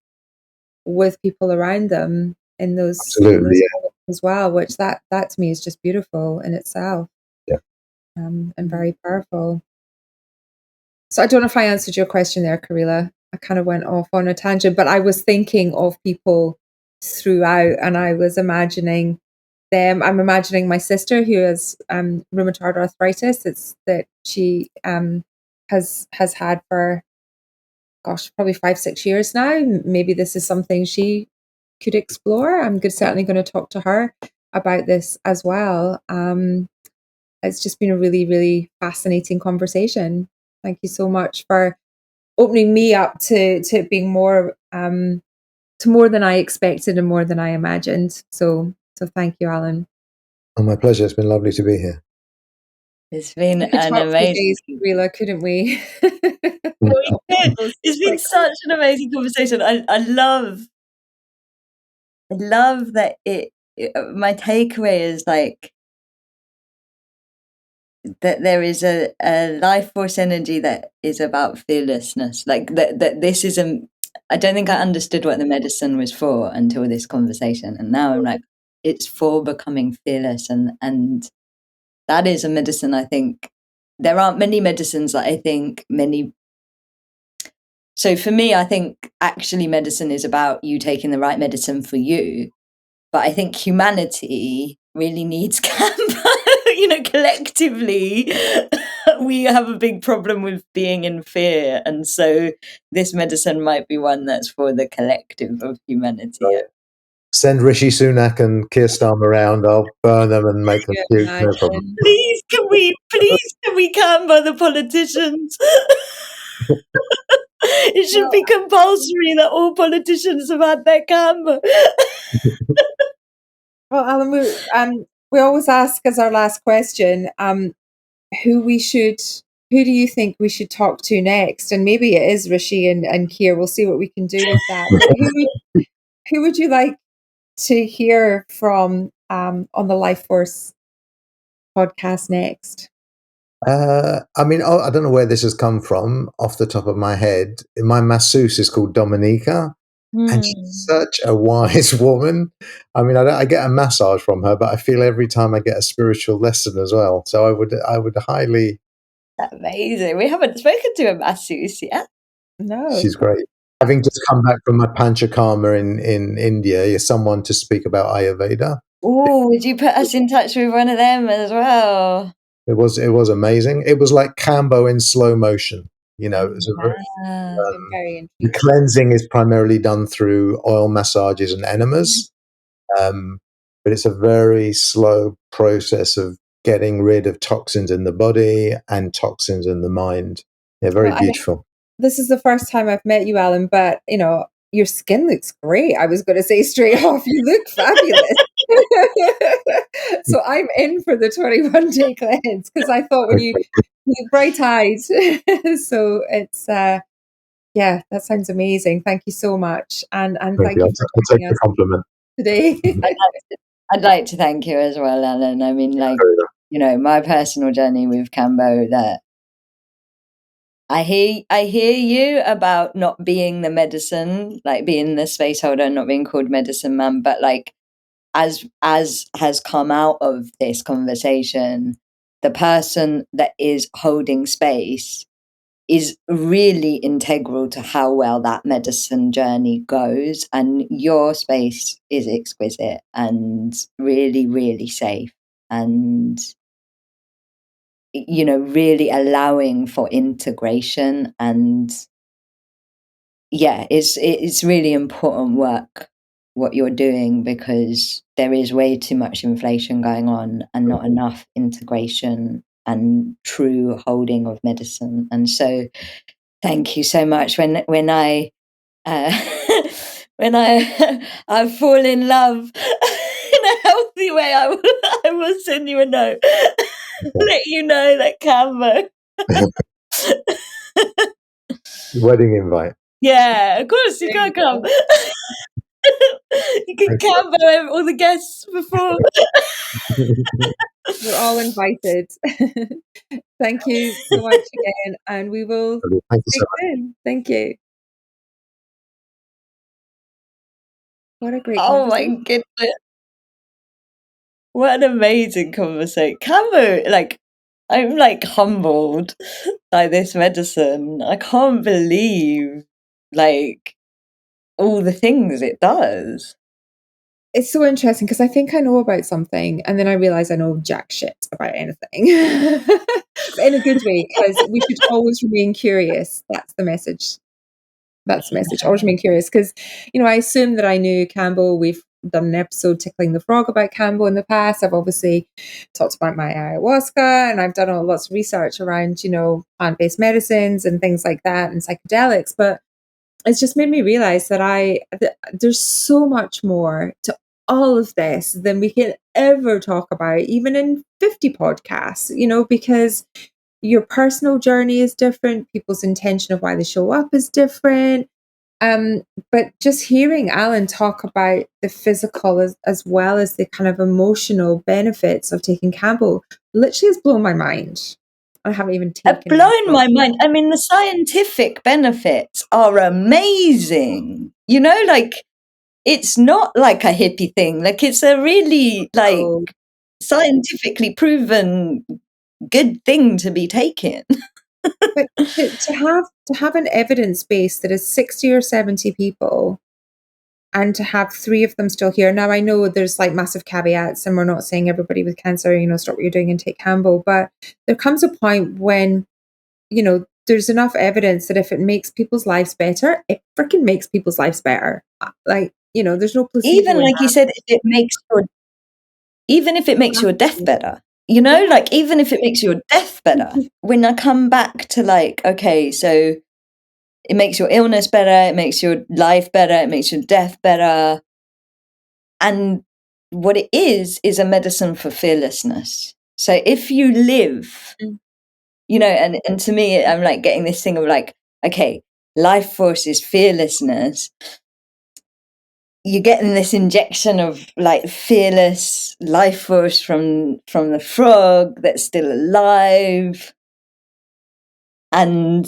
with people around them in those absolutely, yeah, moments as well, which that to me is just beautiful in itself, yeah. and very powerful. So I don't know if I answered your question there, Karila. I kind of went off on a tangent, but I was thinking of people throughout, and I was imagining them. I'm imagining my sister who has rheumatoid arthritis. It's that she has had for, gosh, probably 5-6 years now. Maybe this is something she could explore. Certainly going to talk to her about this as well. It's just been a really, really fascinating conversation. Thank you so much for opening me up to being more to more than I expected and more than I imagined. So thank you, Alan. Oh, my pleasure. It's been lovely to be here. It's been We could an talk for amazing. days, Rila, couldn't we? We could. It's been such an amazing conversation. I love that my takeaway is like that there is a life force energy that is about fearlessness. Like that this isn't, I don't think I understood what the medicine was for until this conversation. And now I'm like, it's for becoming fearless. And that is a medicine. I think there aren't many medicines that I think many. So for me, I think actually medicine is about you taking the right medicine for you. But I think humanity really needs Kambo. Collectively, we have a big problem with being in fear. And so this medicine might be one that's for the collective of humanity. Right. Send Rishi Sunak and Keir Starmer around. I'll burn them and make them puke. No problem. Please, can we Kambo the politicians? It should be compulsory that all politicians have had their Kambo. Well, Alan, we always ask as our last question, who do you think we should talk to next? And maybe it is Rishi and Keir. We'll see what we can do with that. But who would you like to hear from on the Life Force podcast next? I mean, I don't know where this has come from off the top of my head. My masseuse is called Dominica, and she's such a wise woman. I mean, I get a massage from her, but I feel every time I get a spiritual lesson as well. So I would highly. Amazing. We haven't spoken to a masseuse yet. No. She's great. Having just come back from my Panchakarma in India, you're someone to speak about Ayurveda. Oh, would you put us in touch with one of them as well? It was amazing. It was like Kambo in slow motion. It was a very, Very the interesting. cleansing is primarily done through oil massages and enemas, but it's a very slow process of getting rid of toxins in the body and toxins in the mind. Yeah, very beautiful. This is the first time I've met you, Alan, but your skin looks great. I was going to say straight off, you look fabulous. So I'm in for the 21-day cleanse because I thought when you bright eyed. So it's yeah, that sounds amazing. Thank you so much, and Thank thank you. you for I'll take joining the us compliment. today. I'd like to thank you as well, Alan. I mean, like, you know, my personal journey with Kambo, that I hear you about not being the medicine, like being the space holder and not being called medicine man, but like as has come out of this conversation, the person that is holding space is really integral to how well that medicine journey goes, and your space is exquisite and really, really safe, and you know, really allowing for integration. And yeah, it's really important work what you're doing, because there is way too much inflation going on and not enough integration and true holding of medicine. And so thank you so much. When I when I fall in love in a healthy way, I will send you a note. Let you know that Kambo. Wedding invite. Yeah, of course you can come. You can Kambo all the guests before. You're all invited. Thank you so much again, and we will Thank you so speak much. soon. Thank you. What a great Oh my conversation. goodness. What an amazing conversation. Kambo, like, I'm like humbled by this medicine. I can't believe like all the things it does. It's so interesting because I think I know about something and then I realize I know jack shit about anything. But in a good way, because we should always remain curious. That's the message. That's the message. Always remain curious, because, you know, I assume that I knew Kambo. We've done an episode Tickling the Frog about Kambo in the past. I've obviously talked about my ayahuasca, and I've done lots of research around, you know, plant-based medicines and things like that and psychedelics. But it's just made me realize that there's so much more to all of this than we can ever talk about, even in 50 podcasts, you know, because your personal journey is different, people's intention of why they show up is different. But just hearing Alan talk about the physical as well as the kind of emotional benefits of taking Kambo literally has blown my mind. I haven't even It taken any blown drugs. my mind. I mean, the scientific benefits are amazing. You know, like it's not like a hippie thing. Like it's a really like So, scientifically proven good thing to be taken. but to have an evidence base that is 60 or 70 people and to have three of them still here. Now I know there's like massive caveats, and we're not saying everybody with cancer, you know, stop what you're doing and take Kambo, but there comes a point when, you know, there's enough evidence that if it makes people's lives better, it freaking makes people's lives better. Like, you know, there's no placebo Even in like you said, if it makes your even if it makes your death that. better, you know, like even if it makes your death better. When I come back to like, okay, so it makes your illness better, it makes your life better, it makes your death better. And what it is a medicine for fearlessness. So if you live, you know, and to me, I'm like getting this thing of like, okay, life force is fearlessness. You're getting this injection of like fearless life force from the frog that's still alive, and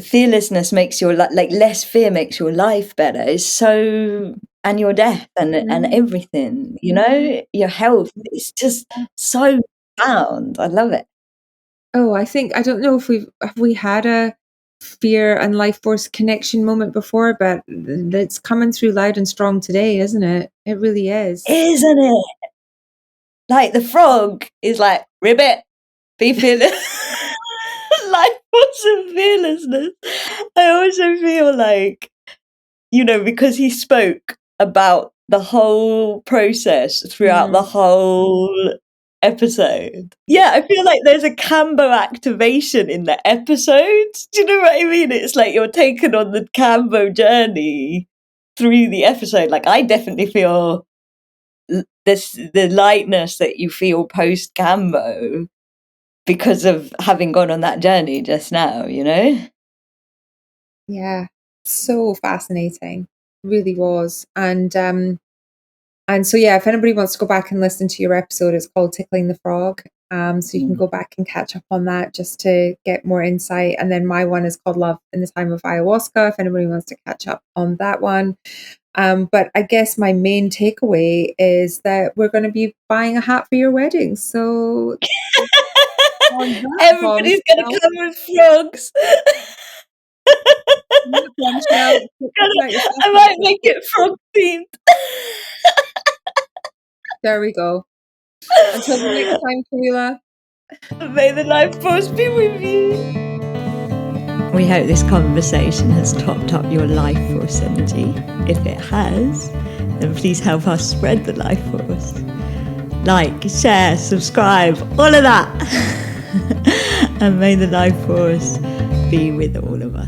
fearlessness makes your like less fear makes your life better. It's so, and your death and everything, you know, your health. It's just so profound. I love it. Oh, I don't know if we had a fear and life force connection moment before, but it's coming through loud and strong today, isn't it? It really is. Isn't it? Like the frog is like, ribbit, be fearless. Life force and fearlessness. I also feel like, you know, because he spoke about the whole process throughout the whole episode. Yeah, I feel like there's a Kambo activation in the episode. Do you know what I mean? It's like you're taken on the Kambo journey through the episode. Like I definitely feel the lightness that you feel post Kambo because of having gone on that journey just now, you know? Yeah, so fascinating. Really was. And so yeah, if anybody wants to go back and listen to your episode, it's called Tickling the Frog. So you can go back and catch up on that just to get more insight. And then my one is called Love in the Time of Ayahuasca, if anybody wants to catch up on that one. But I guess my main takeaway is that we're going to be buying a hat for your wedding. So on that Everybody's going to come with frogs. bombshell, I might make it frog themed. there we go. Until the next time, Camila. May the life force be with you. We hope this conversation has topped up your life force energy. If it has, then please help us spread the life force. Like, share, subscribe, all of that. And may the life force be with all of us.